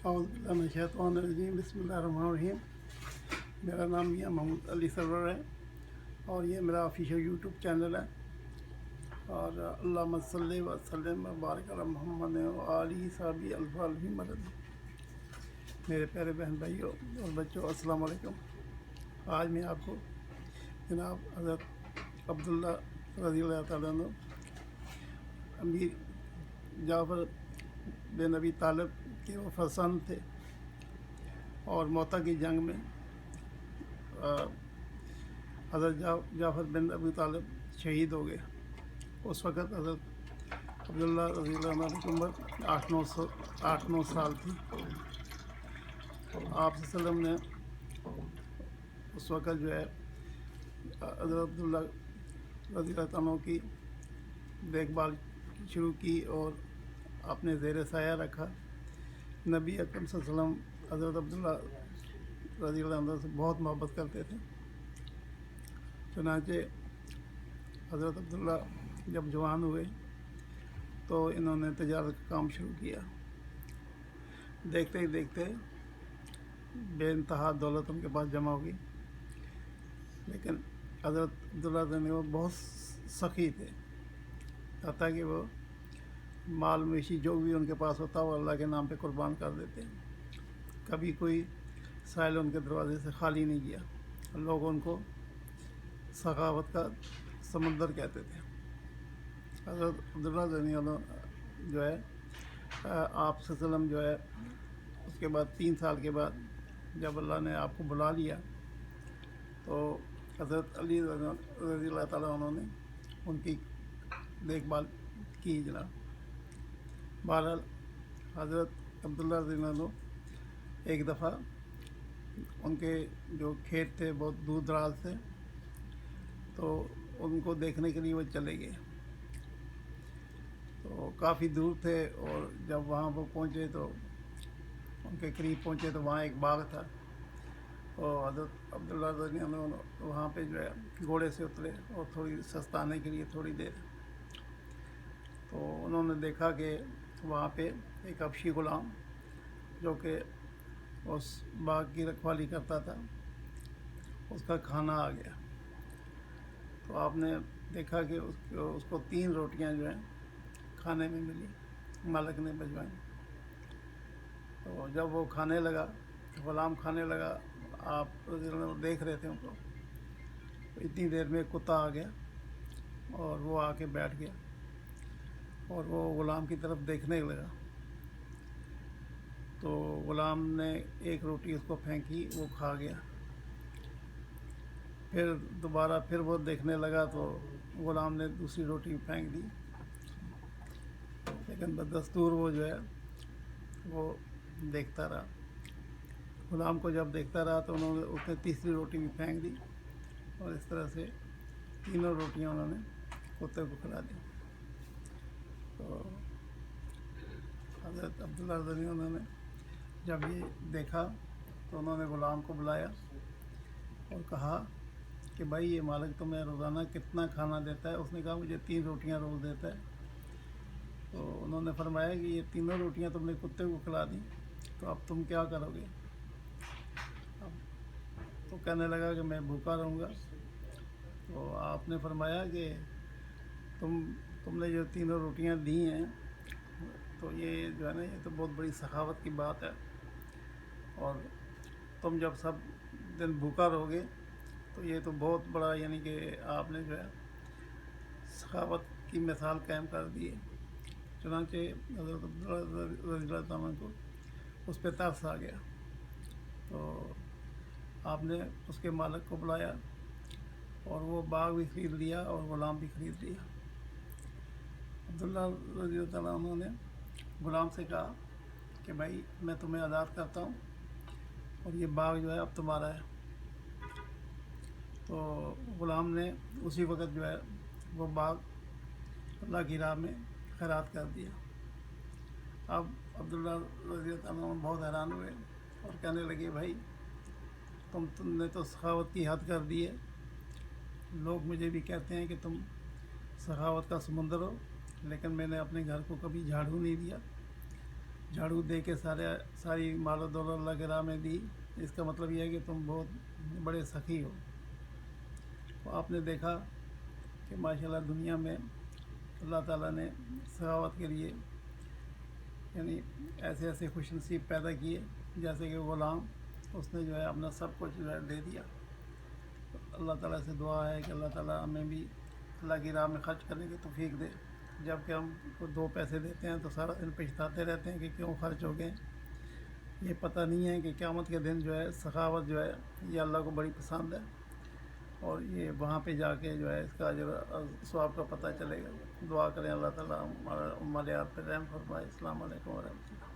औज़ुबिल्लाहिमिनश्शैतानिर्रजीम बिस्मिल्लाहिर्रहमानिर्रहीम। मेरा नाम मियां मोहम्मद अली सरवर है और ये मेरा ऑफिशियल यूट्यूब चैनल है। और अल्लाहुम्मा सल्लि व सल्लिम व बारिक अला मुहम्मद व आलिहि सहबी अल्फ़ी मदद। मेरे प्यारे बहन भाइयों और बच्चों, अस्सलाम वालेकुम। आज मैं आपको जनाब हज़रत अब्दुल्ला रज़ियल्लाहु तआला अन्हु अमीर जाफ़र बिन अबी तालिब के वो फरजंद थे और मौता की जंग में हज़रत जाफ़र बिन अबी तालिब शहीद हो गए। उस वक़्त हज़रत अब्दुल्ला रज़ियल्लाहु अन्हु की उम्र 8-9 साल थी। आप वसल्लम ने उस वक़्त जो है हज़रत अब्दुल्ला रज़ियल्लाहु अन्हु की देखभाल शुरू की और अपने ज़ेर साया रखा। नबी अकरम सल्लल्लाहु अलैहि वसल्लम हज़रत अब्दुल्ला रज़ियल्लाहु अन्हु से बहुत मोहब्बत करते थे। चुनांचे हज़रत अब्दुल्ला जब जवान हुए तो इन्होंने तजारत का काम शुरू किया। देखते ही देखते बेइंतहा दौलत उनके पास जमा हो गई। लेकिन हज़रत अब्दुल्ला बहुत सखी थे, कहता कि वो माल मवेशी जो भी उनके पास होता वो अल्लाह के नाम पे कुर्बान कर देते। कभी कोई साइल उनके दरवाजे से खाली नहीं किया। लोग उनको सखावत का समंदर कहते थे। हज़रत अब्दुल्ला जो है आप सल्लम जो है उसके बाद 3 साल के बाद जब अल्लाह ने आपको बुला लिया तो हज़रत अली रज़ियल्लाहु तआला उन्होंने उनकी देखभाल की जनाब। बहरहाल हज़रत अब्दुल्ला रज़ियल्लाहु एक दफ़ा उनके जो खेत थे बहुत दूर दराज थे तो उनको देखने के लिए वो चले गए। तो काफ़ी दूर थे और जब वहाँ पर पहुँचे तो उनके करीब पहुँचे तो वहाँ एक बाग था और हज़रत अब्दुल्ला रज़ियल्लाहु वहाँ पे जो है घोड़े से उतरे और थोड़ी सस्ताने के लिए थोड़ी देर तो उन्होंने देखा कि वहाँ पे एक हबशी ग़ुलाम जो कि उस बाग की रखवाली करता था उसका खाना आ गया। तो आपने देखा कि उसको 3 रोटियां जो हैं खाने में मिली, मालिक ने भिजवाई। तो जब वो खाने लगा, ग़ुलाम खाने लगा, आप देख रहे थे उनको, तो इतनी देर में कुत्ता आ गया और वो आके बैठ गया और वो ग़ुलाम की तरफ देखने लगा। तो ग़ुलाम ने एक रोटी उसको फेंकी, वो खा गया। फिर दोबारा फिर वो देखने लगा तो ग़ुलाम ने दूसरी रोटी फेंक दी। लेकिन बदस्तूर वो जो है वो देखता रहा। ग़ुलाम को जब देखता रहा तो उसने तीसरी रोटी भी फेंक दी और इस तरह से तीनों रोटियां उन्होंने कुत्ते को खिला दी। तो हज़रत अब्दुल्ला रज़ियल्लाहु ने जब ये देखा तो उन्होंने ग़ुलाम को बुलाया और कहा कि भाई ये मालिक तुम्हें रोज़ाना कितना खाना देता है? उसने कहा मुझे 3 रोटियां रोज़ देता है। तो उन्होंने फरमाया कि ये तीनों रोटियां तुमने कुत्ते को खिला दी, तो अब तुम क्या करोगे? अब तो कहने लगा कि मैं भूखा रहूँगा। तो आपने फरमाया कि तुमने जो तीनों रोटियां दी हैं तो ये जो है ना, ये तो बहुत बड़ी सखावत की बात है और तुम जब सब दिन भूखा रहोगे तो ये तो बहुत बड़ा, यानी कि आपने जो है सखावत की मिसाल कायम कर दी है। चुनांचे हज़रत अब्दुल्ला रज़ियल्लाहु अन्हु को उस पर तरस आ गया। तो आपने उसके मालिक को बुलाया और वो बाग भी ख़रीद लिया और ग़ुलाम भी ख़रीद लिया। अब्दुल्ला रज़ियल्लाहु अन्हु ने ग़ुलाम से कहा कि भाई मैं तुम्हें आज़ाद करता हूँ और ये बाग जो है अब तुम्हारा है। तो ग़ुलाम ने उसी वक़्त जो है वो बाग अल्लाह की राह में खैरात कर दिया। अब अब्दुल्ला रज़ियल्लाहु अन्हु बहुत हैरान हुए और कहने लगे भाई तुमने तो सखावत की हद कर दी है। लोग मुझे भी कहते हैं कि तुम सखावत का समुंदर हो, लेकिन मैंने अपने घर को कभी झाड़ू नहीं दिया। झाड़ू दे के सारी माल दौलत अल्लाह के राह में दी, इसका मतलब यह है कि तुम बहुत बड़े सखी हो। तो आपने देखा कि माशाल्लाह दुनिया में अल्लाह ताला ने सखावत के लिए यानी ऐसे ऐसे खुशनसीब पैदा किए, जैसे कि ग़ुलाम, उसने जो है अपना सब कुछ जो है दे दिया। तो अल्लाह ताला से दुआ है कि अल्लाह ताला हमें भी अल्लाह की राह में खर्च करने की तौफीक दे। जबकि हम को 2 पैसे देते हैं तो सारा दिन पछताते रहते हैं कि क्यों खर्च हो गए। ये पता नहीं है कि क़यामत के दिन जो है सखावत जो है ये अल्लाह को बड़ी पसंद है, और ये वहाँ पे जाके जो है इसका जो सवाब का पता चलेगा। दुआ करें अल्लाह ताला हमारे आप पे रहम फरमाए। अस्सलाम वालेकुम व रहमतुल्लाह।